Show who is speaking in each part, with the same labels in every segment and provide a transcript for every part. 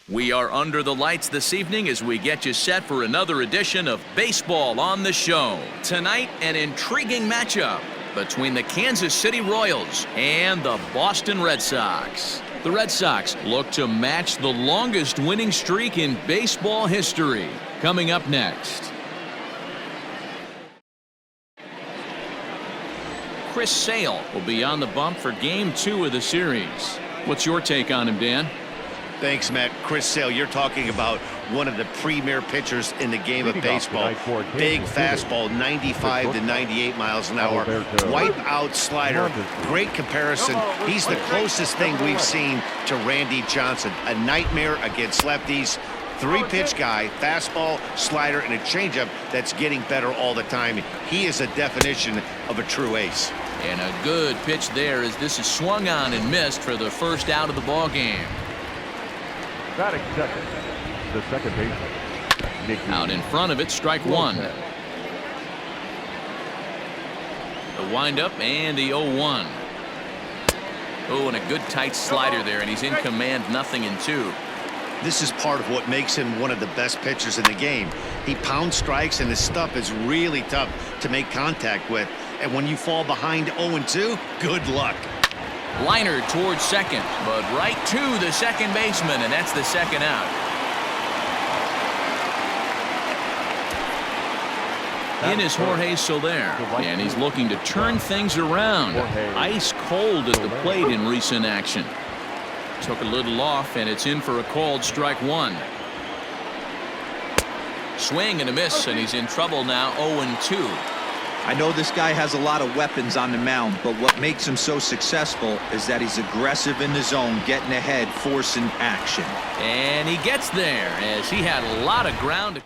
Speaker 1: We are under the lights this evening as we get you set for another edition of Baseball on the Show. Tonight, an intriguing matchup between the Kansas City Royals and the Boston Red Sox. The Red Sox look to match the longest winning streak in baseball history. Coming up next. Chris Sale will be on the bump for Game 2 of the series. What's your take on him, Dan?
Speaker 2: Thanks, Matt. Chris Sale, you're talking about one of the premier pitchers in the game of baseball. Big fastball, 95 to 98 miles an hour. Wipe out slider. Great comparison. He's the closest thing we've seen to Randy Johnson. A nightmare against lefties. Three-pitch guy, fastball, slider, and a changeup that's getting better all the time. He is a definition of a true ace.
Speaker 1: And a good pitch there as this is swung on and missed for the first out of the ball game.
Speaker 3: Batting second, the second baseman.
Speaker 1: Out in front of it, strike one. The windup and the 0-1. Oh, and a good tight slider there, and he's in command, 0-2.
Speaker 2: This is part of what makes him one of the best pitchers in the game. He pounds strikes, and his stuff is really tough to make contact with. And when you fall behind 0-2, good luck.
Speaker 1: Liner towards second, but right to the second baseman, and that's the second out. In is Jorge Soler, and he's looking to turn things around. Ice cold at the plate in recent action. Took a little off, and it's in for a called strike one. Swing and a miss, and he's in trouble now, 0-2.
Speaker 4: I know this guy has a lot of weapons on the mound, but what makes him so successful is that he's aggressive in the zone, getting ahead, forcing action.
Speaker 1: And he gets there as he had a lot of ground.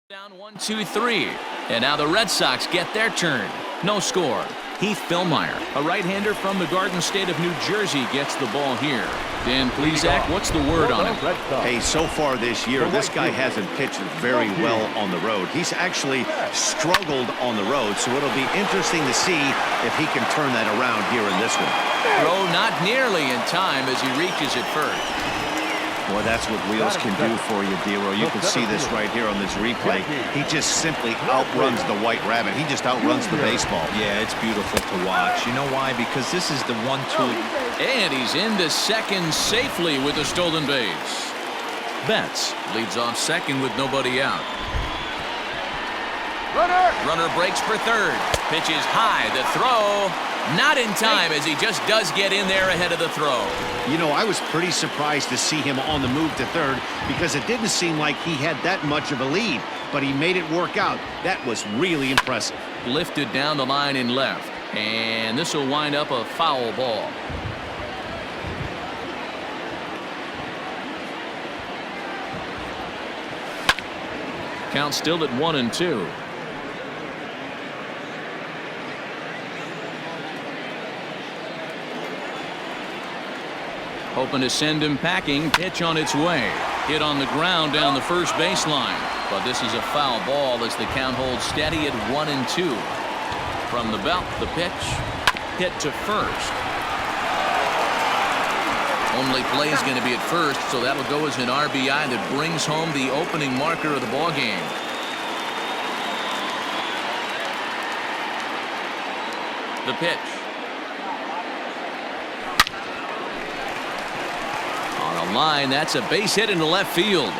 Speaker 1: Down 1-2-3. And now the Red Sox get their turn. No score. Heath Fillmyer, a right-hander from the Garden State of New Jersey, gets the ball here. Dan Plesac, what's the word on him?
Speaker 2: Hey, so far this year, this guy hasn't pitched very well on the road. He's actually struggled on the road, so it'll be interesting to see if he can turn that around here in this one.
Speaker 1: Throw not nearly in time as he reaches it first.
Speaker 2: Boy, that's what wheels can do for you, Dero. You can see this right here on this replay. He just simply outruns the White Rabbit. He just outruns the baseball.
Speaker 4: Yeah, it's beautiful to watch. You know why? Because this is the 1-2.
Speaker 1: And he's into second safely with a stolen base. Betts leads off second with nobody out. Runner breaks for third. Pitches high. The throw. Not in time as he just does get in there ahead of the throw.
Speaker 2: You know, I was pretty surprised to see him on the move to third because it didn't seem like he had that much of a lead, but he made it work out. That was really impressive.
Speaker 1: Lifted down the line in left, and this will wind up a foul ball. Count still at 1-2. Hoping to send him packing. Pitch on its way. Hit on the ground down the first baseline. But this is a foul ball as the count holds steady at 1-2. From the belt, the pitch. Hit to first. Only play is going to be at first, so that'll go as an RBI that brings home the opening marker of the ball game. The pitch. Line, that's a base hit into left field.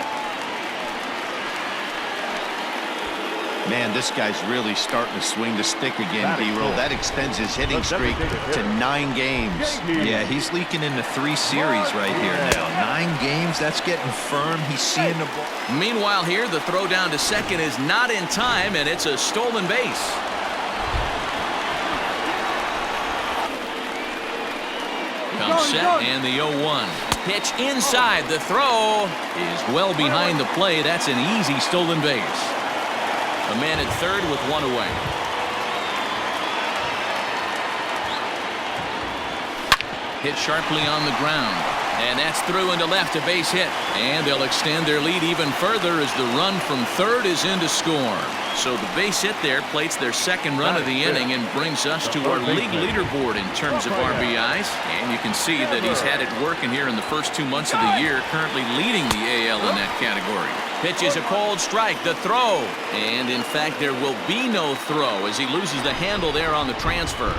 Speaker 2: Man, this guy's really starting to swing the stick again, D-Roll. That extends his hitting streak to 9 games.
Speaker 4: Yeah, he's leaking into 3 series right here now. 9 games, that's getting firm. He's seeing the ball.
Speaker 1: Meanwhile here, the throw down to second is not in time, and it's a stolen base. Comes set, and the 0-1. Pitch inside. The throw is well behind the plate. That's an easy stolen base. A man at third with one away. Hit sharply on the ground. And that's through into left, a base hit. And they'll extend their lead even further as the run from third is in to score. So the base hit there plates their second run of the inning and brings us to our league leaderboard in terms of RBIs. And you can see that he's had it working here in the first 2 months of the year, currently leading the AL in that category. Pitch is a cold strike, the throw. And in fact, there will be no throw as he loses the handle there on the transfer.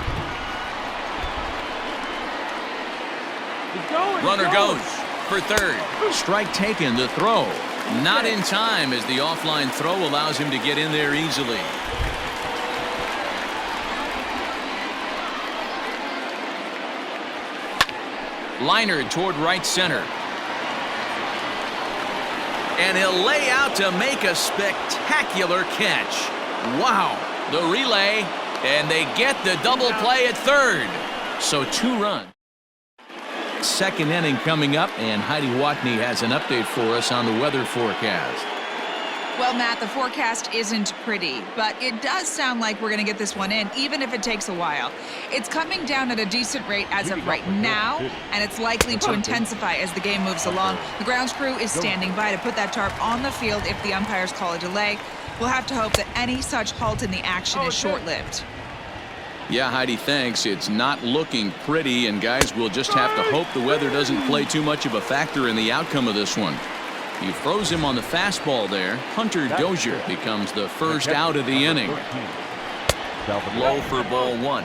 Speaker 1: Runner goes for third. Strike taken, the throw. Not in time as the offline throw allows him to get in there easily. Liner toward right center. And he'll lay out to make a spectacular catch. Wow. The relay, and they get the double play at third. So 2 runs. Second inning coming up, and Heidi Watney has an update for us on the weather forecast.
Speaker 5: Well, Matt, the forecast isn't pretty, but it does sound like we're going to get this one in, even if it takes a while. It's coming down at a decent rate as of right now, and it's likely to intensify as the game moves along. The grounds crew is standing by to put that tarp on the field if the umpires call a delay. We'll have to hope that any such halt in the action is short-lived.
Speaker 1: Yeah, Heidi, thanks. It's not looking pretty, and guys, we'll just have to hope the weather doesn't play too much of a factor in the outcome of this one. He throws him on the fastball there. Hunter Dozier becomes the first out of the inning. Low for ball 1.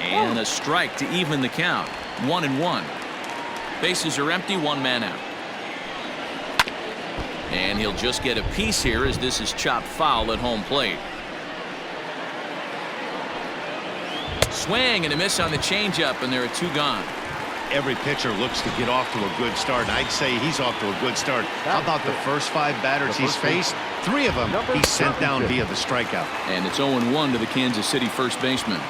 Speaker 1: And a strike to even the count. 1-1. Bases are empty, 1 man out. And he'll just get a piece here as this is chopped foul at home plate. Swing and a miss on the changeup, and there are 2 gone.
Speaker 2: Every pitcher looks to get off to a good start, and I'd say he's off to a good start. How about the first 5 batters he's faced? 3 of them he's sent down via the strikeout.
Speaker 1: And it's 0-1 to the Kansas City first baseman.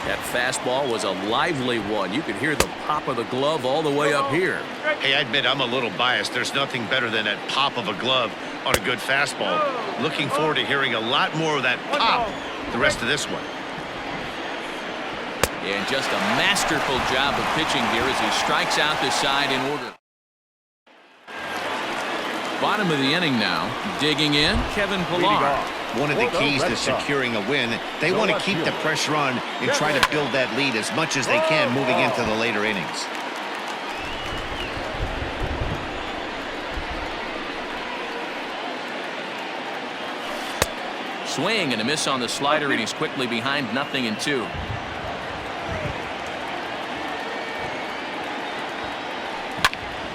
Speaker 1: That fastball was a lively one. You could hear the pop of the glove all the way up here.
Speaker 2: Hey, I admit I'm a little biased. There's nothing better than that pop of a glove on a good fastball. Looking forward to hearing a lot more of that pop the rest of this one.
Speaker 1: And just a masterful job of pitching here as he strikes out the side in order. Bottom of the inning now. Digging in, Kevin Pillar.
Speaker 2: One of the keys to securing a win, they want to keep the pressure on and try to build that lead as much as they can moving into the later innings.
Speaker 1: Swing and a miss on the slider, and he's quickly behind 0-2.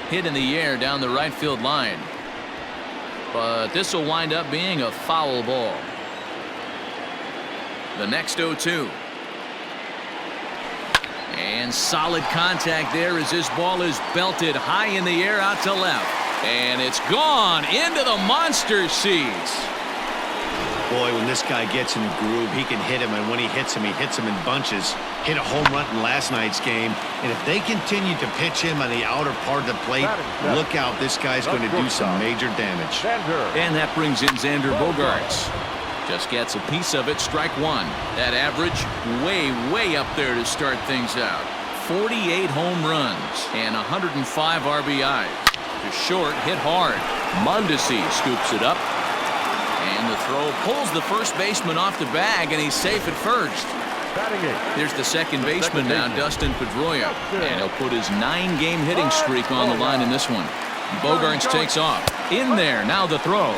Speaker 1: Hit in the air down the right field line. But this will wind up being a foul ball. The next 0-2. And solid contact there as this ball is belted high in the air out to left. And it's gone into the monster seats.
Speaker 2: Boy, when this guy gets in the groove, he can hit him, and when he hits him in bunches. Hit a home run in last night's game, and if they continue to pitch him on the outer part of the plate, look out, this guy's going to do some major damage.
Speaker 1: And that brings in Xander Bogaerts. Just gets a piece of it, strike 1. That average way up there to start things out. 48 home runs and 105 RBIs. To short, hit hard. Mondesi scoops it up. And the throw pulls the first baseman off the bag, and he's safe at first. Here's the second baseman now, Dustin Pedroia. And he'll put his 9-game hitting streak on the line in this one. Bogaerts takes off. In there, now the throw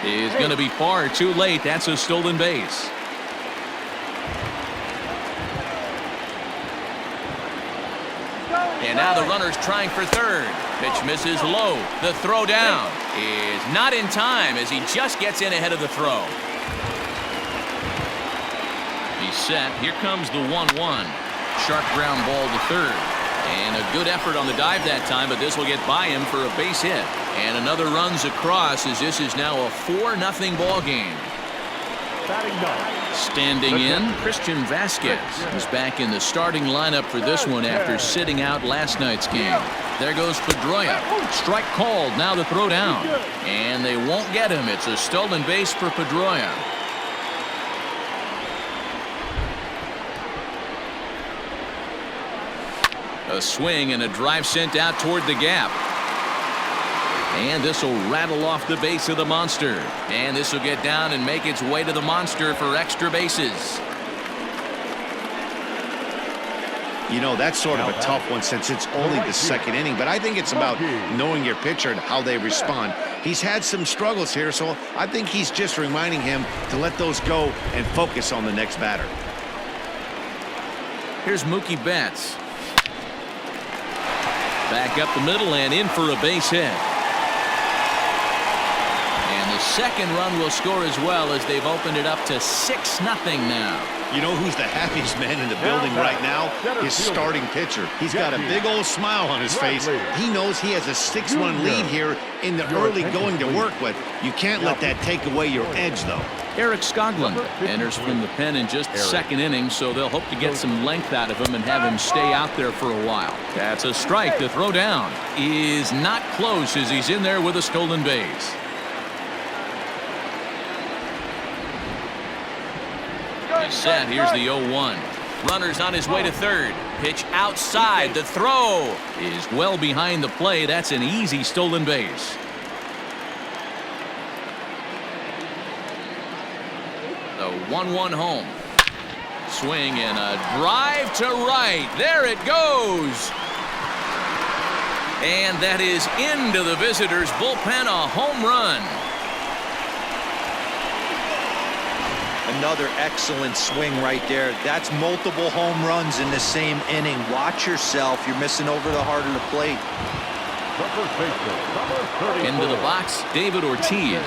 Speaker 1: is going to be far too late. That's a stolen base. And now the runner's trying for third. Pitch misses low. The throw down is not in time as he just gets in ahead of the throw. He's set. Here comes the 1-1. Sharp ground ball to third. And a good effort on the dive that time, but this will get by him for a base hit. And another runs across as this is now a 4-0 ball game. Standing in, Christian Vasquez is back in the starting lineup for this one after sitting out last night's game. There goes Pedroia. Strike called, now the throw down. And they won't get him. It's a stolen base for Pedroia. A swing and a drive sent out toward the gap. And this will rattle off the base of the monster. And this will get down and make its way to the monster for extra bases.
Speaker 2: You know, that's sort of a tough one since it's only the second inning, but I think it's about knowing your pitcher and how they respond. He's had some struggles here, so I think he's just reminding him to let those go and focus on the next batter.
Speaker 1: Here's Mookie Betts. Back up the middle and in for a base hit. And the second run will score as well as they've opened it up to 6-0 now.
Speaker 2: You know who's the happiest man in the building right now? His starting pitcher. He's got a big old smile on his face. He knows he has a 6-1 lead here in the early going to work with. You can't let that take away your edge, though.
Speaker 1: Eric Skoglund enters from the pen in just the second inning, so they'll hope to get some length out of him and have him stay out there for a while. That's a strike. The throw down is not close as he's in there with a stolen base. He's set. Here's the 0-1. Runner's on his way to third. Pitch outside. The throw is well behind the play. That's an easy stolen base. The 1-1 home. Swing and a drive to right. There it goes. And that is into the visitors' bullpen, a home run.
Speaker 4: Another excellent swing right there. That's multiple home runs in the same inning. Watch yourself. You're missing over the heart of the plate.
Speaker 1: Into the box, David Ortiz.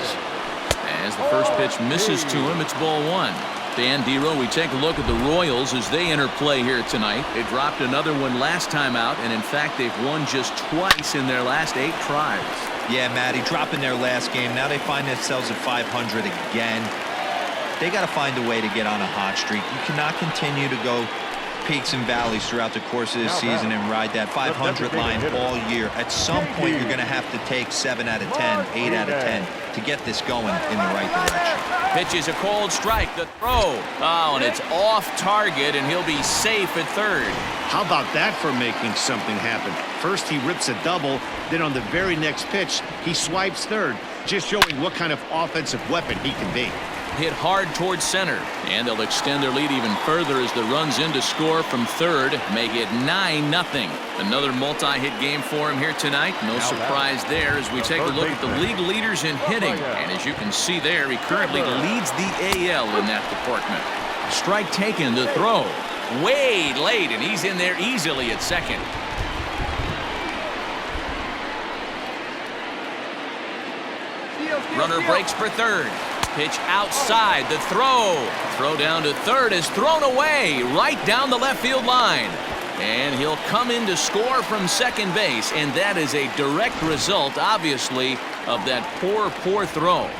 Speaker 1: As the first pitch misses to him, it's ball one. Dan Dero, we take a look at the Royals as they enter play here tonight. They dropped another one last time out, and in fact, they've won just twice in their last 8 tries.
Speaker 4: Yeah, Matty, dropping their last game. Now they find themselves at 500 again. They got to find a way to get on a hot streak. You cannot continue to go peaks and valleys throughout the course of this season and ride that 500 line all year. At some point, you're going to have to take 7 out of 10, 8 out of 10 to get this going in the right direction.
Speaker 1: Pitch is a cold strike. The throw. Oh, and it's off target, and he'll be safe at third.
Speaker 2: How about that for making something happen? First, he rips a double. Then on the very next pitch, he swipes third, just showing what kind of offensive weapon he can be.
Speaker 1: Hit hard towards center, and they'll extend their lead even further as the runs in to score from third, make it 9-0. Another multi-hit game for him here tonight. No surprise there as we take a look at the league leaders in hitting. And as you can see there, he currently leads the AL in that department. Strike taken, the throw. Way late, and he's in there easily at second. Runner breaks for third. Pitch outside. The throw down to third is thrown away right down the left field line. And he'll come in to score from second base. And that is a direct result, obviously, of that poor throw.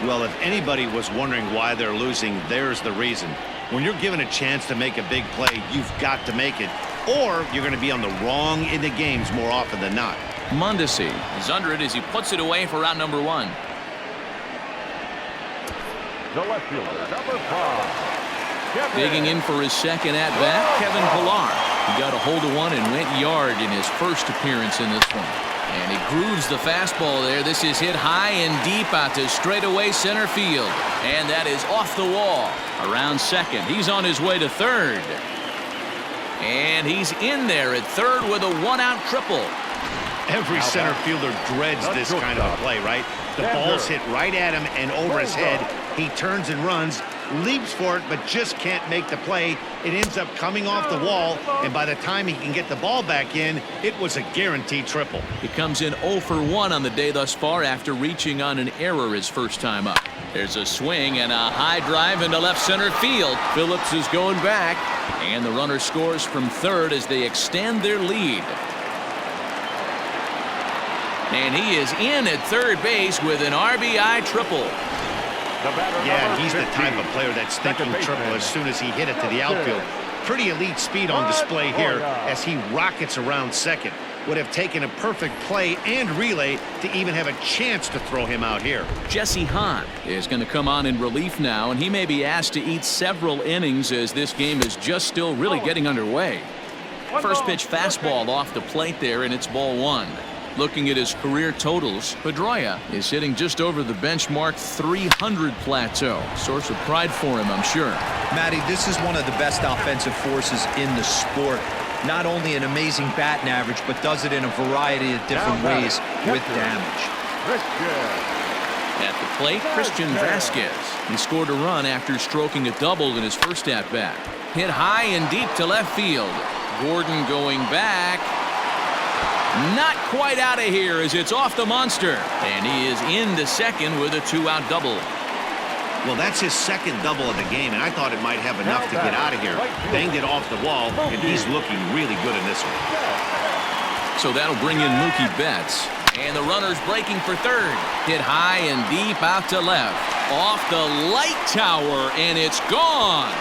Speaker 2: Well, if anybody was wondering why they're losing, there's the reason. When you're given a chance to make a big play, you've got to make it. Or you're going to be on the wrong end of games more often than not.
Speaker 1: Mondesi is under it as he puts it away for out number 1.
Speaker 3: The left fielder, number 5.
Speaker 1: Digging in for his second at-bat, Kevin Pillar. He got a hold of one and went yard in his first appearance in this one. And he grooves the fastball there. This is hit high and deep out to straightaway center field. And that is off the wall. Around second. He's on his way to third. And he's in there at third with a 1-out triple.
Speaker 2: Every center fielder dreads this kind of a play, right? The ball's hit right at him and over his head. He turns and runs, leaps for it, but just can't make the play. It ends up coming off the wall, and by the time he can get the ball back in, it was a guaranteed triple.
Speaker 1: He comes in 0 for 1 on the day thus far after reaching on an error his first time up. There's a swing and a high drive into left center field. Phillips is going back, and the runner scores from third as they extend their lead. And he is in at third base with an RBI triple.
Speaker 2: Yeah, and he's the type of player that's thinking triple as soon as he hit it to the outfield. Pretty elite speed on display here as he rockets around second. Would have taken a perfect play and relay to even have a chance to throw him out here.
Speaker 1: Jesse Hahn is going to come on in relief now, and he may be asked to eat several innings as this game is just still really getting underway. First pitch fastball off the plate there, and it's ball one. Looking at his career totals, Pedroia is hitting just over the benchmark 300 plateau. Source of pride for him, I'm sure.
Speaker 4: Matty, this is one of the best offensive forces in the sport. Not only an amazing batting average, but does it in a variety of different ways with damage.
Speaker 1: At the plate, Christian Vasquez. He scored a run after stroking a double in his first at-bat. Hit high and deep to left field. Gordon going back. Not quite out of here as it's off the monster. And he is into second with a two-out double.
Speaker 2: Well, that's his second double of the game, and I thought it might have enough to get out of here. Banged it off the wall, and he's looking really good in this one.
Speaker 1: So that'll bring in Mookie Betts. And the runner's breaking for third. Hit high and deep out to left. Off the light tower, and it's gone.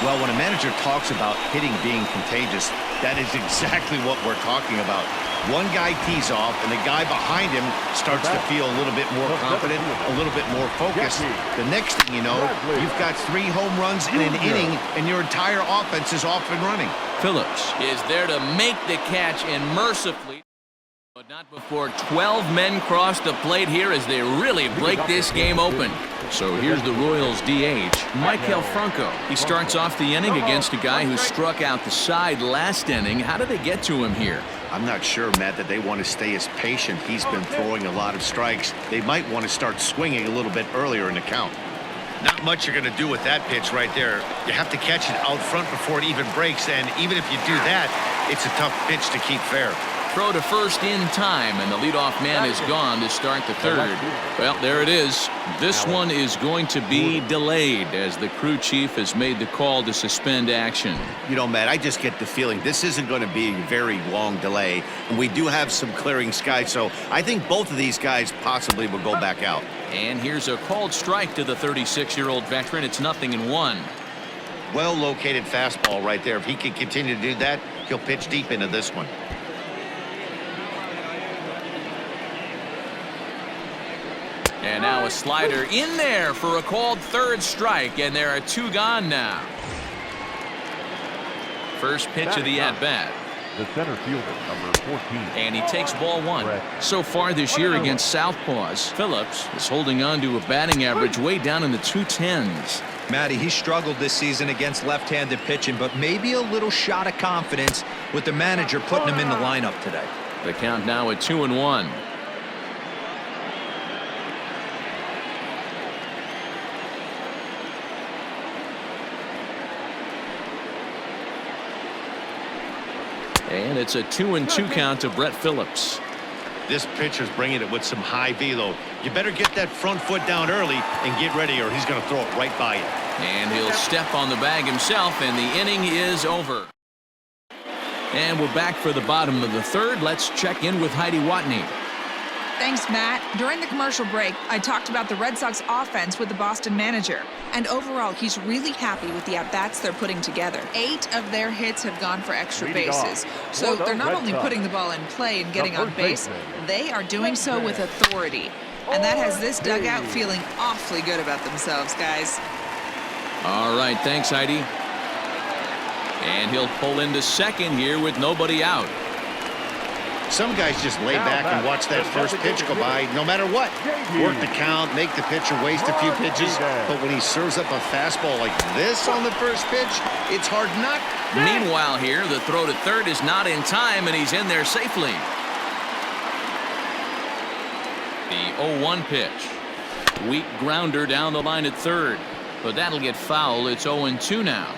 Speaker 2: Well, when a manager talks about hitting being contagious, that is exactly what we're talking about. One guy tees off, and the guy behind him starts to feel a little bit more confident, a little bit more focused. The next thing you know, you've got 3 home runs in an inning, and your entire offense is off and running.
Speaker 1: Phillips is there to make the catch, and mercifully, but not before 12 men cross the plate here as they really break this game open. So here's the Royals DH, Maikel Franco. He starts off the inning against a guy who struck out the side last inning. How did they get to him here?
Speaker 2: I'm not sure, Matt, that they want to stay as patient. He's been throwing a lot of strikes. They might want to start swinging a little bit earlier in the count. Not much you're going to do with that pitch right there. You have to catch it out front before it even breaks, and even if you do that, it's a tough pitch to keep fair.
Speaker 1: Throw to first in time, and the leadoff man is gone to start the third. Well, there it is. This one is going to be delayed as the crew chief has made the call to suspend action.
Speaker 2: You know, Matt, I just get the feeling this isn't going to be a very long delay, and we do have some clearing skies, so I think both of these guys possibly will go back out.
Speaker 1: And here's a called strike to the 36-year-old veteran. It's 0-1.
Speaker 2: Well-located fastball right there. If he can continue to do that, he'll pitch deep into this one.
Speaker 1: And now a slider in there for a called third strike, and there are 2 gone now. First pitch of the at-bat.
Speaker 3: The center fielder, number 14.
Speaker 1: And he takes ball 1. So far this year against Southpaws, Phillips is holding on to a batting average way down in the 210s.
Speaker 4: Matty, he struggled this season against left-handed pitching, but maybe a little shot of confidence with the manager putting him in the lineup today.
Speaker 1: The count now at 2-1. And it's a 2-2 count to Brett Phillips.
Speaker 2: This pitcher's bringing it with some high velo. You better get that front foot down early and get ready, or he's going to throw it right by you.
Speaker 1: And he'll step on the bag himself, and the inning is over. And we're back for the bottom of the third. Let's check in with Heidi Watney.
Speaker 5: Thanks, Matt. During the commercial break, I talked about the Red Sox offense with the Boston manager. And overall, he's really happy with the at-bats they're putting together. 8 of their hits have gone for extra bases. So they're not only putting the ball in play and getting on base, they are doing so with authority. And that has this dugout feeling awfully good about themselves, guys.
Speaker 1: All right, thanks, Heidi. And he'll pull into second here with nobody out.
Speaker 2: Some guys just lay back and watch that first pitch go by no matter what. Work the count, make the pitcher waste a few pitches, but when he serves up a fastball like this on the first pitch, it's hard not.
Speaker 1: Meanwhile here, the throw to third is not in time, and he's in there safely. The 0-1 pitch. Weak grounder down the line at third, but that'll get foul. It's 0-2 now.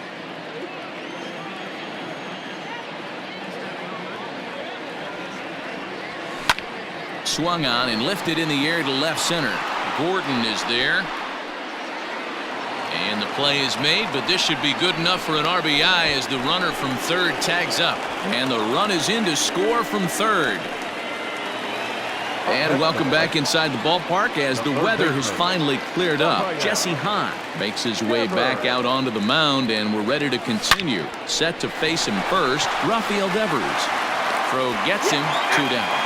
Speaker 1: Swung on and lifted in the air to left center. Gordon is there. And the play is made, but this should be good enough for an RBI as the runner from third tags up. And the run is in to score from third. And welcome back inside the ballpark as the weather has finally cleared up. Jesse Hahn makes his way back out onto the mound, and we're ready to continue. Set to face him first, Rafael Devers. Throw gets him, 2 down.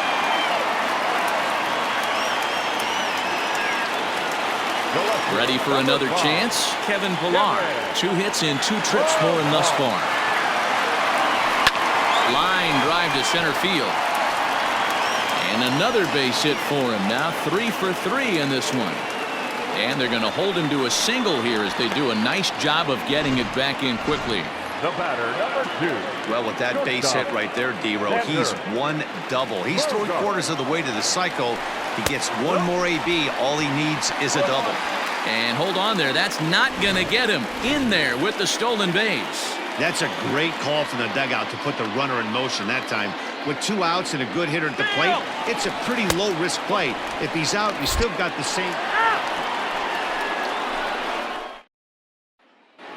Speaker 1: Ready for another chance? Kevin Pillar. 2 hits and 2 trips for him thus far. Line drive to center field. And another base hit for him. Now 3 for 3 in this one. And they're going to hold him to a single here as they do a nice job of getting it back in quickly.
Speaker 3: The batter, number 2.
Speaker 2: Well, with that base hit right there, D-Row, he's one double. He's 3/4 of the way to the cycle. He gets one more AB. All he needs is a double.
Speaker 1: And hold on there. That's not going to get him in there with the stolen base.
Speaker 2: That's a great call from the dugout to put the runner in motion that time. With 2 outs and a good hitter at the plate, it's a pretty low-risk play. If he's out, you still got the same.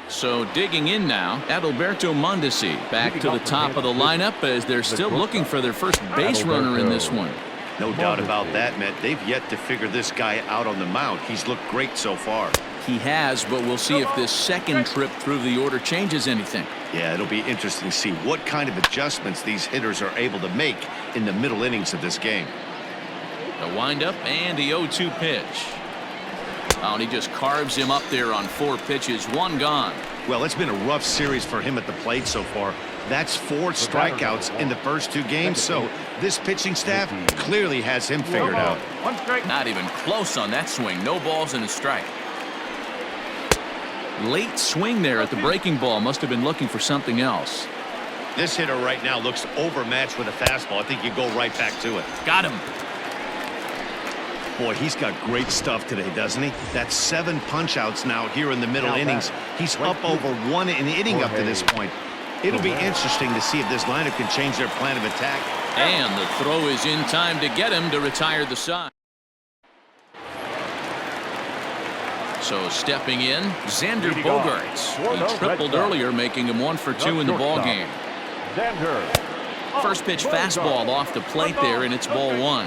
Speaker 1: So digging in now, Adalberto Mondesi back to the top of the lineup as they're still looking for their first base runner in this one.
Speaker 2: No doubt about that, Matt. They've yet to figure this guy out on the mound. He's looked great so far.
Speaker 1: He has, but we'll see if this second trip through the order changes anything.
Speaker 2: Yeah, it'll be interesting to see what kind of adjustments these hitters are able to make in the middle innings of this game.
Speaker 1: The windup and the 0-2 pitch. Oh, and he just carves him up there on 4 pitches, 1 gone.
Speaker 2: Well, it's been a rough series for him at the plate so far. That's 4 strikeouts in the first 2 games, so this pitching staff clearly has him figured out.
Speaker 1: Not even close on that swing. No balls and a strike. Late swing there at the breaking ball. Must have been looking for something else.
Speaker 2: This hitter right now looks overmatched with a fastball. I think you go right back to it.
Speaker 1: Got him.
Speaker 2: Boy, he's got great stuff today, doesn't he? That's 7 punch-outs now here in the middle innings. He's up over 1 an inning up to this point. It'll be interesting to see if this lineup can change their plan of attack.
Speaker 1: And the throw is in time to get him to retire the side. So stepping in, Xander Bogaerts. He tripled earlier, making him 1 for 2 in the ball game. First pitch fastball off the plate there, and it's ball 1.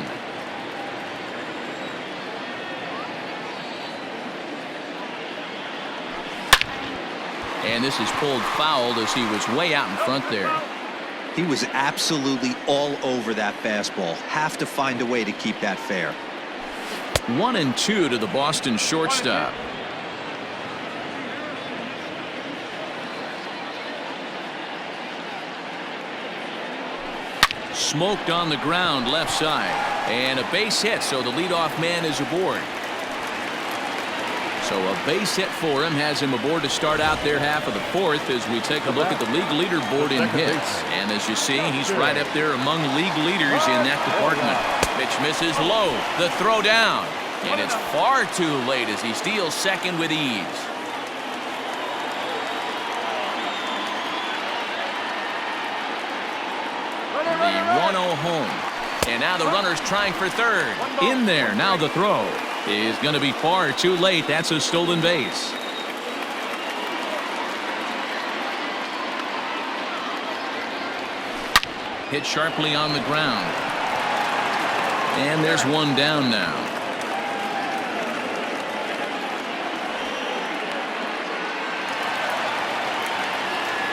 Speaker 1: And this is pulled foul as he was way out in front there.
Speaker 4: He was absolutely all over that fastball. Have to find a way to keep that fair.
Speaker 1: 1-2 to the Boston shortstop. Smoked on the ground left side. And a base hit, so the leadoff man is aboard. So a base hit for him has him aboard to start out their half of the 4th as we take a look at the league leaderboard in hits. And as you see, he's right up there among league leaders in that department. Pitch misses low. The throw down. And it's far too late as he steals second with ease. The 1-0 home. And now the runner's trying for third. In there. Now the throw is going to be far too late. That's a stolen base. Hit sharply on the ground. And there's 1 down now.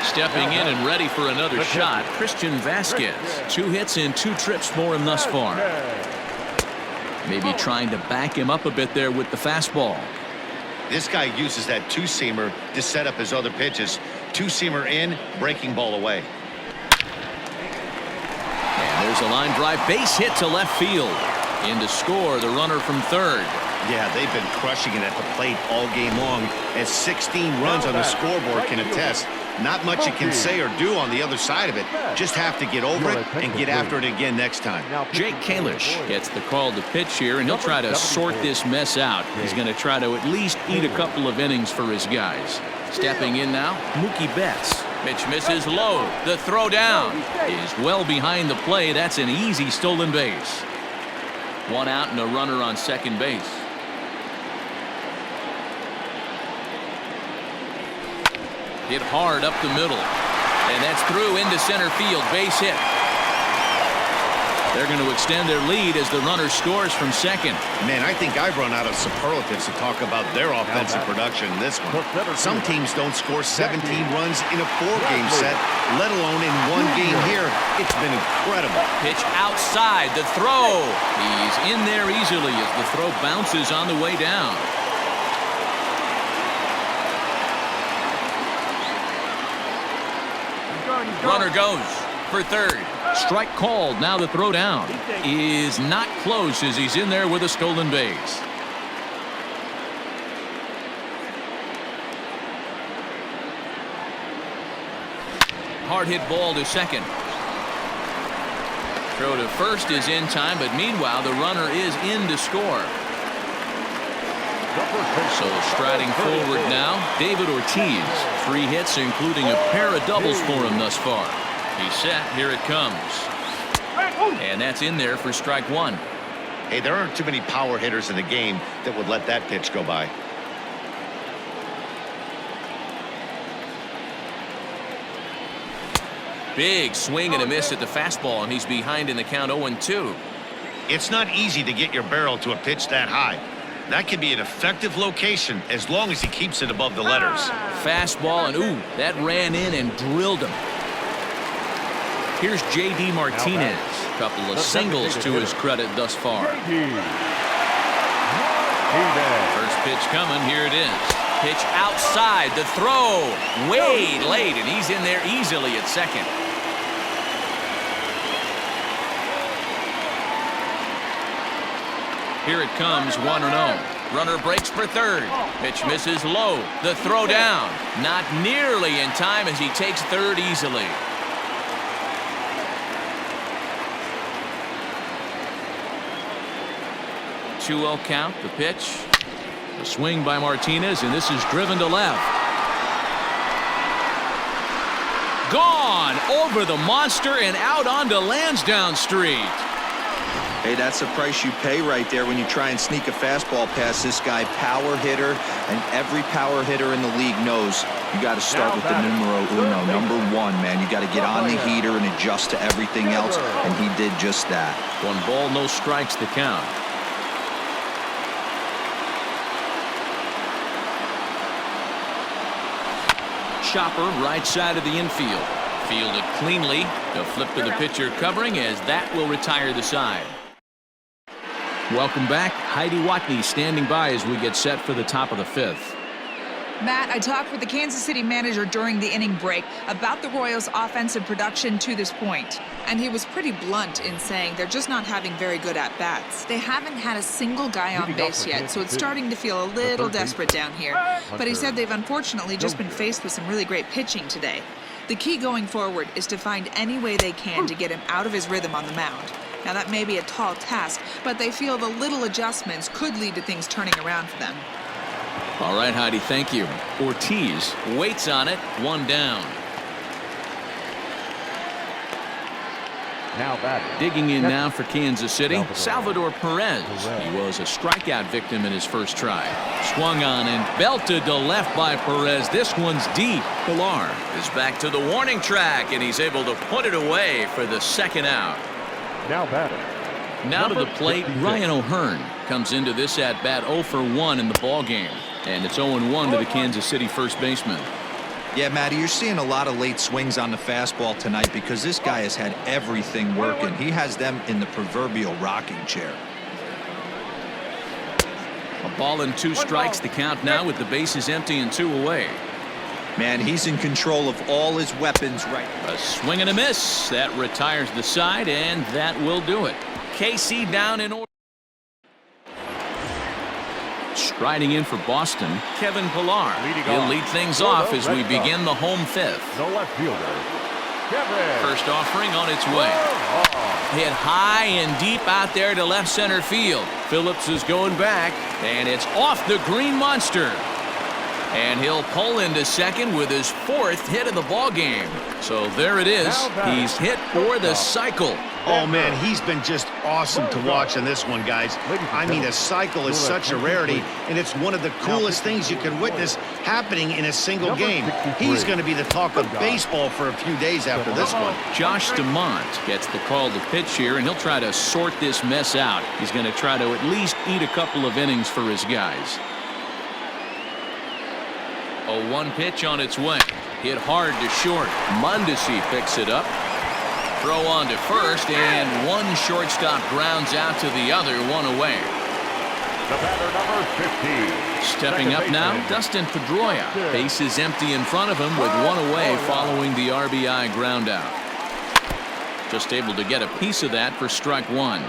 Speaker 1: Stepping in and ready for another shot, Christian Vasquez. 2 hits and 2 trips for him thus far. Maybe trying to back him up a bit there with the fastball.
Speaker 2: This guy uses that 2-seamer to set up his other pitches. 2-seamer in, breaking ball away.
Speaker 1: And there's a line drive base hit to left field. In to score the runner from third.
Speaker 2: Yeah, they've been crushing it at the plate all game long, as 16 runs on the scoreboard can attest. Not much you can say or do on the other side of it. Just have to get over it and get after it again next time.
Speaker 1: Jake Kalish gets the call to pitch here, and he'll try to sort this mess out. He's going to try to at least eat a couple of innings for his guys. Stepping in now, Mookie Betts. Pitch misses low. The throw down is well behind the play. That's an easy stolen base. 1 out and a runner on second base. Hit hard up the middle. And that's through into center field. Base hit. They're going to extend their lead as the runner scores from second.
Speaker 2: Man, I think I've run out of superlatives to talk about their offensive production in this one. Some teams don't score 17 runs in a 4-game set, let alone in 1 game here. It's been incredible.
Speaker 1: Pitch outside. The throw. He's in there easily as the throw bounces on the way down. Runner goes for third. Strike called. Now the throw down is not close as he's in there with a stolen base. Hard hit ball to second. Throw to first is in time, but meanwhile the runner is in to score. So striding forward now, David Ortiz. 3 hits, including a pair of doubles for him thus far. He's set. Here it comes. And that's in there for strike 1.
Speaker 2: Hey, there aren't too many power hitters in the game that would let that pitch go by.
Speaker 1: Big swing and a miss at the fastball, and he's behind in the count 0-2.
Speaker 2: It's not easy to get your barrel to a pitch that high. That can be an effective location as long as he keeps it above the letters.
Speaker 1: Fastball, and ooh, that ran in and drilled him. Here's J.D. Martinez. A couple of singles to his credit thus far. First pitch coming. Here it is. Pitch outside. The throw way late, and he's in there easily at second. Here it comes, 1-0. Runner breaks for third. Pitch misses low. The throw down. Not nearly in time as he takes third easily. Two-0 count. The pitch. The swing by Martinez, and this is driven to left. Gone over the monster and out onto Lansdowne Street.
Speaker 4: Hey, that's the price you pay right there when you try and sneak a fastball past this guy. Power hitter, and every power hitter in the league knows you got to start with the numero uno, number 1, man. You got to get on the heater and adjust to everything else, and he did just that.
Speaker 1: 1 ball, no strikes the count. Chopper right side of the infield. Fielded cleanly. The flip to the pitcher covering as that will retire the side. Welcome back. Heidi Watney standing by as we get set for the top of the 5th.
Speaker 5: Matt, I talked with the Kansas City manager during the inning break about the Royals' offensive production to this point, and he was pretty blunt in saying they're just not having very good at-bats. They haven't had a single guy on base yet, so it's starting to feel a little desperate down here. But he said they've unfortunately just been faced with some really great pitching today. The key going forward is to find any way they can to get him out of his rhythm on the mound. Now, that may be a tall task, but they feel the little adjustments could lead to things turning around for them.
Speaker 1: All right, Heidi, thank you. Ortiz waits on it, 1 down.
Speaker 3: Now batting.
Speaker 1: Digging in now for Kansas City, Salvador Perez. He was a strikeout victim in his first try. Swung on and belted to left by Perez. This one's deep. Pilar is back to the warning track, and he's able to put it away for the 2nd out.
Speaker 3: Now batting.
Speaker 1: Now to the plate, Ryan O'Hearn comes into this at-bat 0 for 1 in the ball game. And it's 0-1 to the Kansas City first baseman.
Speaker 4: Yeah, Matty, you're seeing a lot of late swings on the fastball tonight because this guy has had everything working. He has them in the proverbial rocking chair.
Speaker 1: A ball and 2 strikes, the count now with the bases empty and 2 away.
Speaker 4: Man, he's in control of all his weapons right now.
Speaker 1: A swing and a miss. That retires the side, and that will do it. KC down in order. Striding in for Boston, Kevin Pilar. He'll lead things off as we begin the home 5th.
Speaker 3: The left fielder, Kevin.
Speaker 1: First offering on its way. Hit high and deep out there to left center field. Phillips is going back, and it's off the green monster. And he'll pull into second with his 4th hit of the ball game. So there it is. He's hit for the cycle.
Speaker 2: Oh, man, he's been just awesome to watch on this one, guys. I mean, a cycle is such a rarity, and it's one of the coolest things you can witness happening in a single game. He's going to be the talk of baseball for a few days after this one.
Speaker 1: Josh DeMont gets the call to pitch here, and he'll try to sort this mess out. He's going to try to at least eat a couple of innings for his guys. A 1 pitch on its way. Hit hard to short. Mondesi picks it up. Throw on to first, and 1 shortstop grounds out to the other, 1 away.
Speaker 3: The batter, number 50.
Speaker 1: Stepping up now, Dustin Pedroia. Base is empty in front of him with one away following the RBI ground out. Just able to get a piece of that for strike one.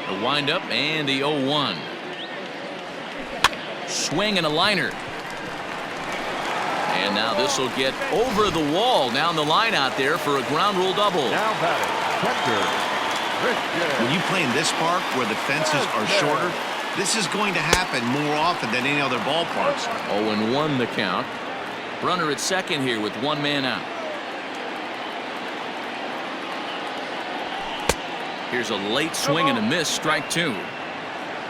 Speaker 1: The windup and the 0-1. Swing and a liner. And now this will get over the wall down the line out there for a ground rule double.
Speaker 3: Now batting, catcher,
Speaker 2: When you play in this park where the fences are shorter, this is going to happen more often than any other ballparks.
Speaker 1: 0-1 the count. Runner at second here with one man out. Here's a late swing and a miss, strike two.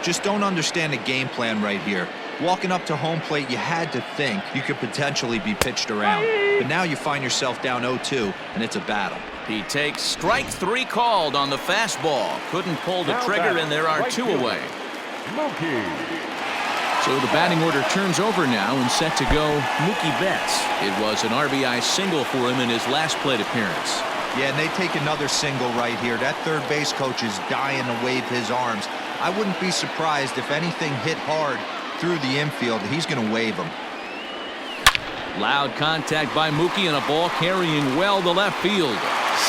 Speaker 4: Just don't understand the game plan right here. Walking up to home plate, you had to think you could potentially be pitched around. But now you find yourself down 0-2, and it's a battle.
Speaker 1: He takes strike three called on the fastball. Couldn't pull the trigger, and there are two away.
Speaker 3: Mookie.
Speaker 1: So the batting order turns over now and set to go Mookie Betts. It was an RBI single for him in his last plate appearance.
Speaker 4: Yeah, and they take another single right here. That third base coach is dying to wave his arms. I wouldn't be surprised if anything hit hard through the infield. He's going to wave him.
Speaker 1: Loud contact by Mookie and a ball carrying well to left field.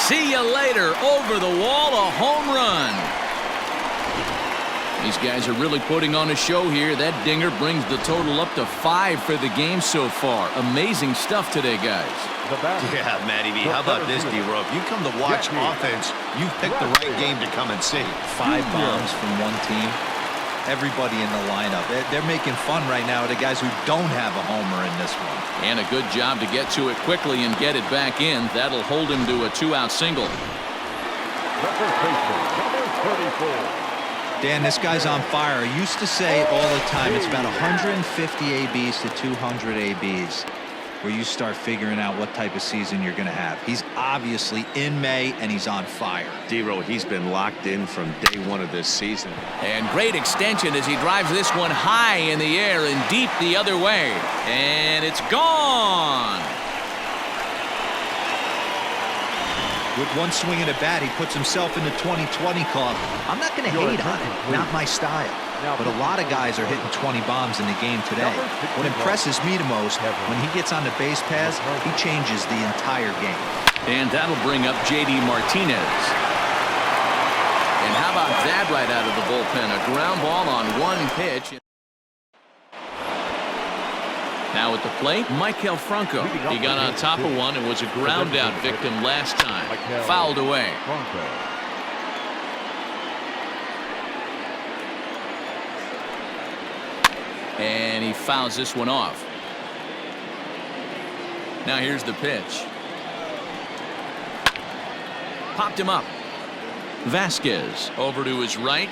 Speaker 1: See you later. Over the wall, a home run. These guys are really putting on a show here. That dinger brings the total up to 5 for the game so far. Amazing stuff today, guys.
Speaker 2: Yeah, Matty V. How about this, D-Rope? You come to watch offense, you've picked the right game to come and see.
Speaker 4: 5 bombs from one team. Everybody in the lineup. They're making fun right now of the guys who don't have a homer in this one.
Speaker 1: And a good job to get to it quickly and get it back in. That'll hold him to a 2-out single.
Speaker 3: Number 34.
Speaker 4: Dan, this guy's on fire. I used to say all the time it's about 150 ABs to 200 ABs where you start figuring out what type of season you're going to have. He's obviously in May, and he's on fire.
Speaker 2: D-Row, he's been locked in from day one of this season.
Speaker 1: And great extension as he drives this one high in the air and deep the other way. And it's gone.
Speaker 4: With one swing at a bat, he puts himself in the 2020 club. I'm not going to hate on it. Not my style. But a lot of guys are hitting 20 bombs in the game today. What impresses me the most, when he gets on the base paths, he changes the entire game.
Speaker 1: And that'll bring up J.D. Martinez. And how about that right out of the bullpen? A ground ball on one pitch. Now at the plate, Michael Franco. He got on top of one and was a ground out victim last time. Fouled away. And he fouls this one off. Now here's the pitch. Popped him up. Vasquez over to his right.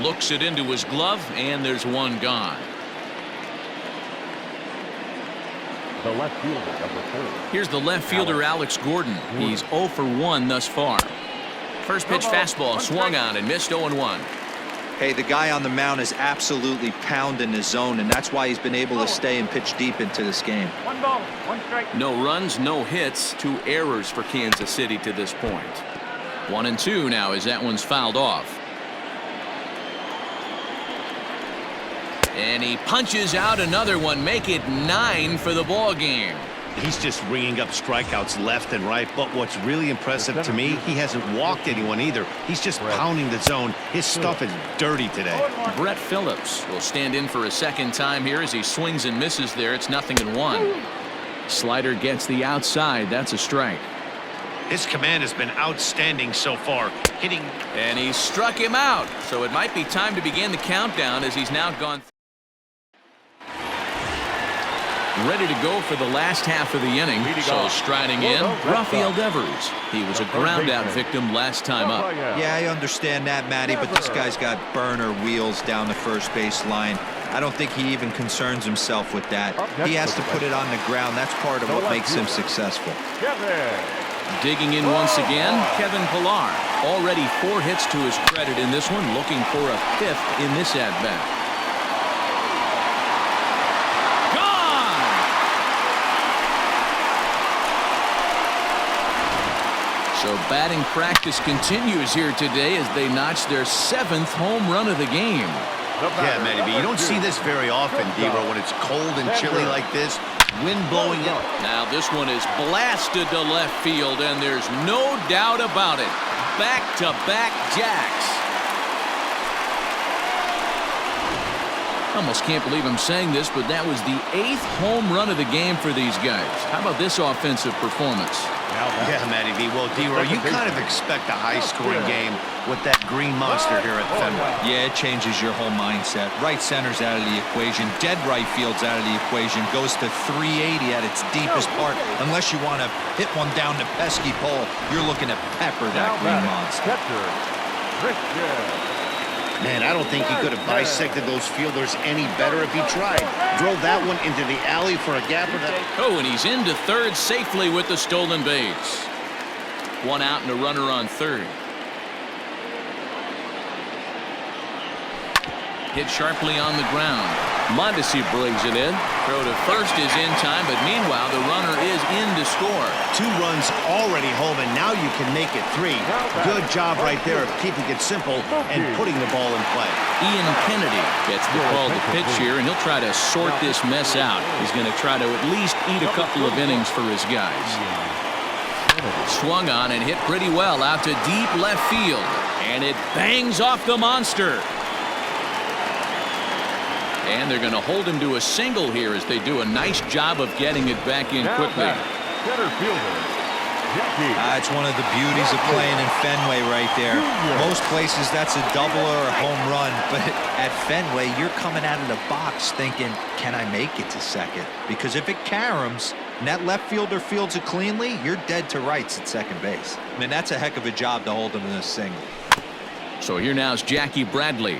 Speaker 1: Looks it into his glove, and there's one gone.
Speaker 3: The left fielder, number 4.
Speaker 1: Here's the left fielder, Alex Gordon. He's 0 for 1 thus far. First pitch fastball swung on and missed 0-1.
Speaker 4: Hey, the guy on the mound is absolutely pounding his zone, and that's why he's been able to stay and pitch deep into this game.
Speaker 3: 1 ball, 1 strike.
Speaker 1: No runs, no hits, 2 errors for Kansas City to this point. 1-2 now as that one's fouled off. And he punches out another one, make it 9 for the ball game.
Speaker 2: He's just ringing up strikeouts left and right. But what's really impressive to me, he hasn't walked anyone either. He's just pounding the zone. His stuff is dirty today.
Speaker 1: Brett Phillips will stand in for a second time here as he swings and misses there. It's 0-1. Slider gets the outside. That's a strike.
Speaker 2: His command has been outstanding so far. Hitting.
Speaker 1: And he struck him out. So it might be time to begin the countdown as he's now gone. Ready to go for the last half of the inning. So striding in, Rafael Devers. He was a ground out victim last time up.
Speaker 4: Yeah, I understand that, Matty, but this guy's got burner wheels down the first base line. I don't think he even concerns himself with that. He has to put it on the ground. That's part of what makes him successful.
Speaker 1: Digging in once again, Kevin Pillar. Already 4 hits to his credit in this one, looking for a 5th in this at-bat. So batting practice continues here today as they notch their 7th home run of the game.
Speaker 2: Yeah, Matty B, you don't see this very often, D-Row, when it's cold and chilly like this. Wind blowing in.
Speaker 1: Now this one is blasted to left field, and there's no doubt about it. Back-to-back jacks. Almost can't believe I'm saying this, but that was the 8th home run of the game for these guys. How about this offensive performance?
Speaker 2: Yeah, Matty B. Well, D-Row, you kind of expect a high-scoring game with that green monster here at Fenway.
Speaker 4: Yeah, it changes your whole mindset. Right center's out of the equation. Dead right field's out of the equation. Goes to 380 at its deepest part. Unless you want to hit one down the pesky pole, you're looking to pepper that green monster.
Speaker 2: Man, I don't think he could have bisected those fielders any better if he tried. Drove that one into the alley for a gapper.
Speaker 1: Oh, and he's into third safely with the stolen base. One out and a runner on third. Hit sharply on the ground. Mondesi brings it in. Throw to first is in time, but meanwhile the runner is in to score.
Speaker 2: 2 runs already home, and now you can make it 3. Good job right there of keeping it simple and putting the ball in play.
Speaker 1: Ian Kennedy gets the call to pitch here, and he'll try to sort this mess out. He's going to try to at least eat a couple of innings for his guys. Swung on and hit pretty well out to deep left field, and it bangs off the monster. And they're going to hold him to a single here as they do a nice job of getting it back in quickly.
Speaker 4: It's one of the beauties of playing in Fenway right there. Most places that's a double or a home run, but at Fenway you're coming out of the box thinking, can I make it to second? Because if it caroms and that left fielder fields it cleanly, you're dead to rights at second base. I mean, that's a heck of a job to hold him in a single.
Speaker 1: So here now is Jackie Bradley.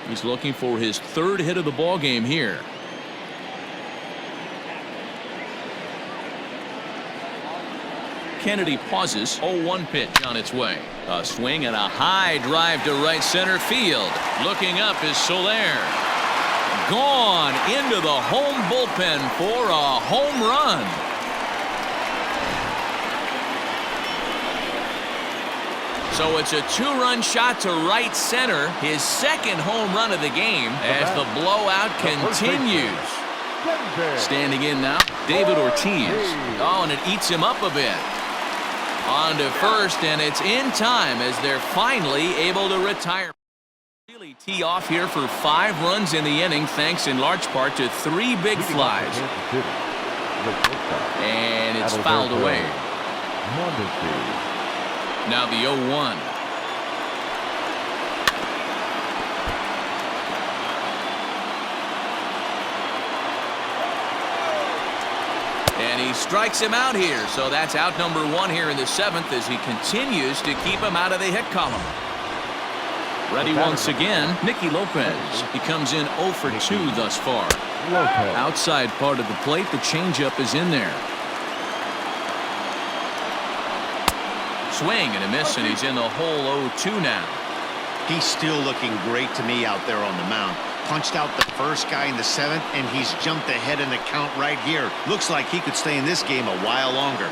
Speaker 1: He's looking for his 3rd hit of the ball game here. Kennedy pauses. 0-1 pitch on its way. A swing and a high drive to right center field. Looking up is Soler. Gone into the home bullpen for a home run. So it's a 2-run shot to right center, his 2nd home run of the game as the blowout continues. Standing in now, David Ortiz. Oh, and it eats him up a bit. On to first, and it's in time as they're finally able to retire. Really tee off here for 5 runs in the inning, thanks in large part to 3 big flies. And it's fouled away. Now the 0-1. And he strikes him out here, so that's out number 1 here in the 7th as he continues to keep him out of the hit column. Ready once again, Nicky Lopez. He comes in 0 for 2 thus far. Outside part of the plate, the changeup is in there. Swing and a miss, and he's in the hole 0-2 now.
Speaker 2: He's still looking great to me out there on the mound. Punched out the first guy in the 7th, and he's jumped ahead in the count right here. Looks like he could stay in this game a while longer.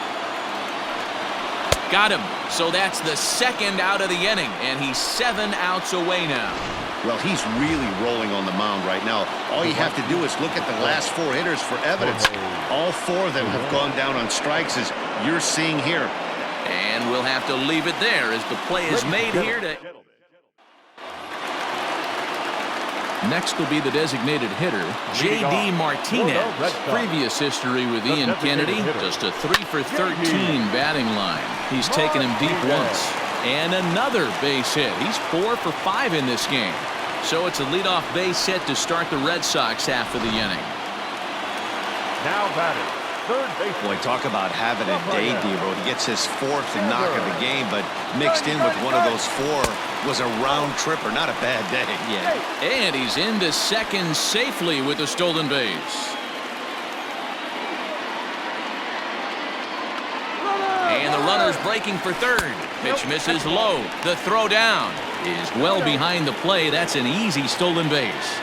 Speaker 1: Got him. So that's the 2nd out of the inning, and he's 7 outs away now.
Speaker 2: Well, he's really rolling on the mound right now. All you have to do is look at the last 4 hitters for evidence. All 4 of them have gone down on strikes, as you're seeing here.
Speaker 1: And we'll have to leave it there as the play is made here to... Next will be the designated hitter, J.D. Martinez. Previous history with Ian Kennedy, just a 3 for 13 batting line. He's taken him deep once. And another base hit. He's 4 for 5 in this game. So it's a leadoff base hit to start the Red Sox half of the inning.
Speaker 3: Now batting.
Speaker 2: Boy, talk about having a day, D-Row. He gets his 4th knock of the game, but mixed in with one of those 4 was a round tripper. Not a bad day.
Speaker 1: Yeah. And he's into second safely with a stolen base. And the runner's breaking for third. Pitch misses low. The throw down is well behind the play. That's an easy stolen base.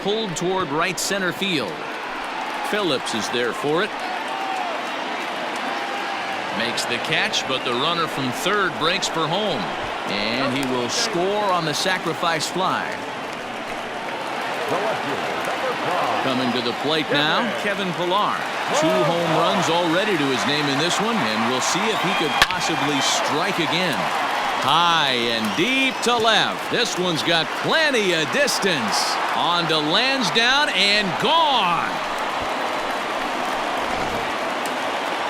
Speaker 1: pulled toward right center field. Phillips is there for it. Makes the catch, but the runner from third breaks for home. And he will score on the sacrifice fly. Coming to the plate now, Kevin Pillar. 2 home runs already to his name in this one, and we'll see if he could possibly strike again. High and deep to left. This one's got plenty of distance. On to Lansdowne and gone.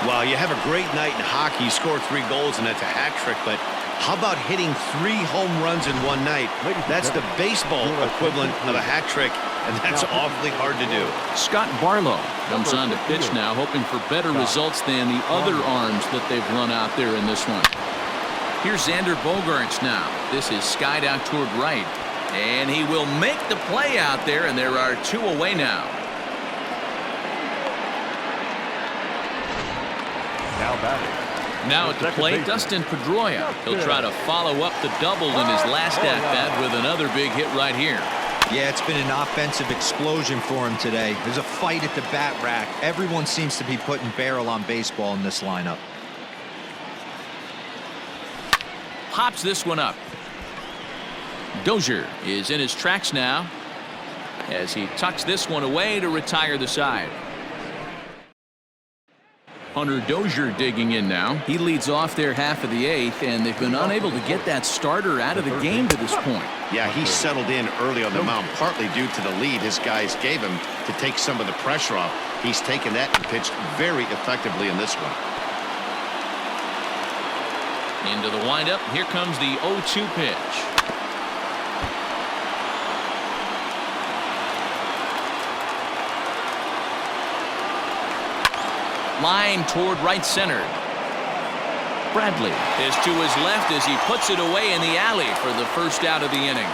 Speaker 2: Well, you have a great night in hockey. You score 3 goals, and that's a hat trick, but how about hitting 3 home runs in one night? That's the baseball equivalent of a hat trick, and that's awfully hard to do.
Speaker 1: Scott Barlow comes on to pitch now, hoping for better results than the other arms that they've run out there in this one. Here's Xander Bogaerts now. This is skied out toward right, and he will make the play out there, and there are 2 away now.
Speaker 3: Now batting.
Speaker 1: Now at the plate, Dustin Pedroia. He'll try to follow up the double in his last at-bat with another big hit right here.
Speaker 4: Yeah, it's been an offensive explosion for him today. There's a fight at the bat rack. Everyone seems to be putting barrel on baseball in this lineup.
Speaker 1: Pops this one up. Dozier is in his tracks now as he tucks this one away to retire the side. Hunter Dozier digging in now. He leads off their half of the 8th, and they've been unable to get that starter out of the game to this point.
Speaker 2: Yeah, he settled in early on the mound, partly due to the lead his guys gave him to take some of the pressure off. He's taken that and pitched very effectively in this one.
Speaker 1: Into the windup. Here comes the 0-2 pitch. Line toward right center. Bradley is to his left as he puts it away in the alley for the first out of the inning.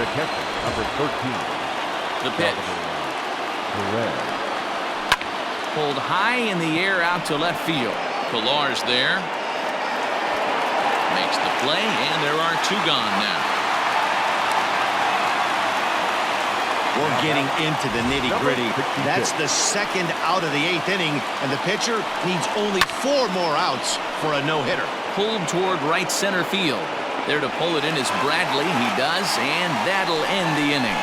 Speaker 3: The catcher, number 13.
Speaker 1: The pitch. Pulled high in the air out to left field. Pillar's there. Makes the play, and there are 2 gone now.
Speaker 2: We're getting into the nitty-gritty. That's the 2nd out of the 8th inning, and the pitcher needs only 4 more outs for a no-hitter.
Speaker 1: Pulled toward right center field. There to pull it in is Bradley. He does, and that'll end the inning.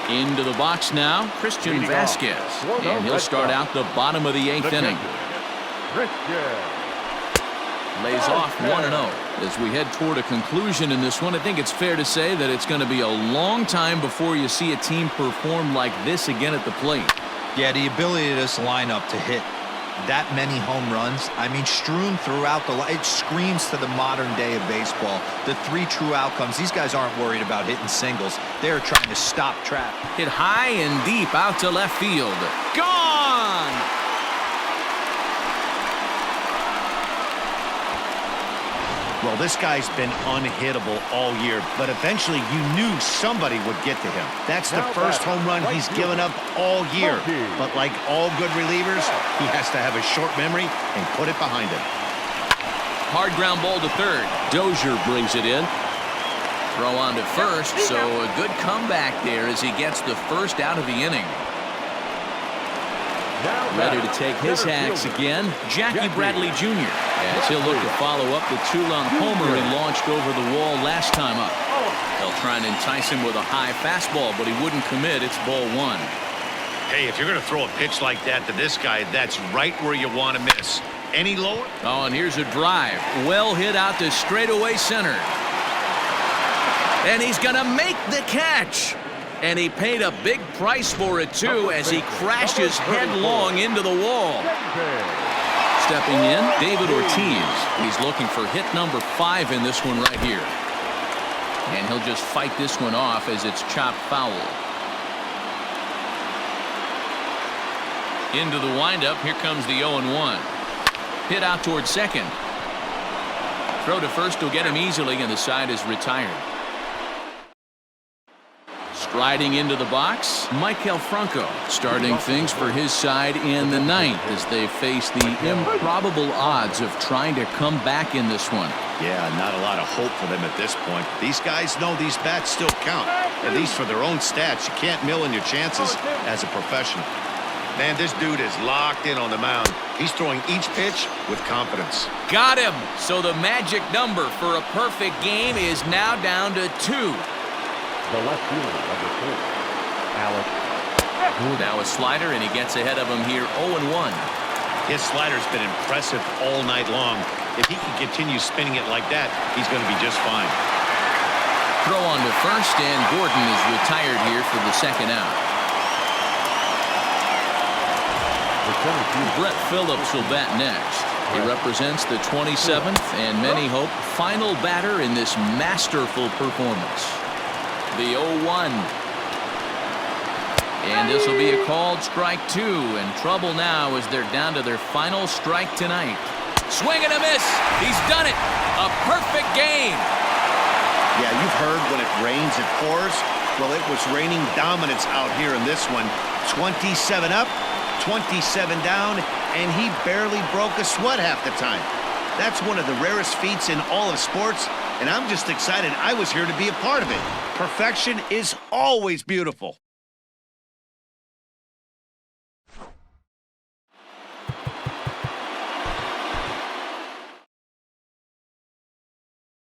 Speaker 1: Into the box now, Christian Vasquez. And he'll start out the bottom of the 8th inning. Lays off 1-0. As we head toward a conclusion in this one, I think it's fair to say that it's going to be a long time before you see a team perform like this again at the plate.
Speaker 4: Yeah, the ability of this lineup to hit that many home runs, I mean, strewn throughout the line, it screams to the modern day of baseball. The 3 true outcomes. These guys aren't worried about hitting singles. They're trying to stop trap.
Speaker 1: Hit high and deep out to left field. Gone!
Speaker 2: Well, this guy's been unhittable all year, but eventually you knew somebody would get to him. That's the first home run he's given up all year. But like all good relievers, he has to have a short memory and put it behind him.
Speaker 1: Hard ground ball to third. Dozier brings it in. Throw on to first, so a good comeback there as he gets the first out of the inning. Ready to take his hacks again, Jackie Bradley Jr. as he'll look to follow up the 2-run homer he launched over the wall last time up. They'll try and entice him with a high fastball, but he wouldn't commit. It's ball 1.
Speaker 2: Hey, if you're going to throw a pitch like that to this guy, that's right where you want to miss. Any lower?
Speaker 1: Oh, and here's a drive. Well hit out to straightaway center. And he's going to make the catch. And he paid a big price for it, too, as he crashes headlong into the wall. Stepping in, David Ortiz. He's looking for hit number 5 in this one right here. And he'll just fight this one off as it's chopped foul. Into the windup, here comes the 0-1. Hit out towards second. Throw to first will get him easily, and the side is retired. Striding into the box, Maikel Franco starting things for his side in the 9th as they face the improbable odds of trying to come back in this one.
Speaker 2: Yeah, not a lot of hope for them at this point. These guys know these bats still count, at least for their own stats. You can't mill in your chances as a professional. Man, this dude is locked in on the mound. He's throwing each pitch with confidence.
Speaker 1: Got him. So the magic number for a perfect game is now down to 2.
Speaker 3: The left fielder, number 4, Alex.
Speaker 1: Now a slider, and he gets ahead of him here 0-1.
Speaker 2: His slider's been impressive all night long. If he can continue spinning it like that, he's going to be just fine.
Speaker 1: Throw on to first, and Gordon is retired here for the second out. Brett Phillips will bat next. He represents the 27th and many hope final batter in this masterful performance. The 0-1. And this will be a called strike 2, and trouble now as they're down to their final strike tonight. Swing and a miss. He's done it. A perfect game.
Speaker 2: Yeah, you've heard when it rains, it pours. Well, it was raining dominance out here in this one. 27 up, 27 down, and he barely broke a sweat half the time. That's one of the rarest feats in all of sports, and I'm just excited I was here to be a part of it. Perfection is always beautiful.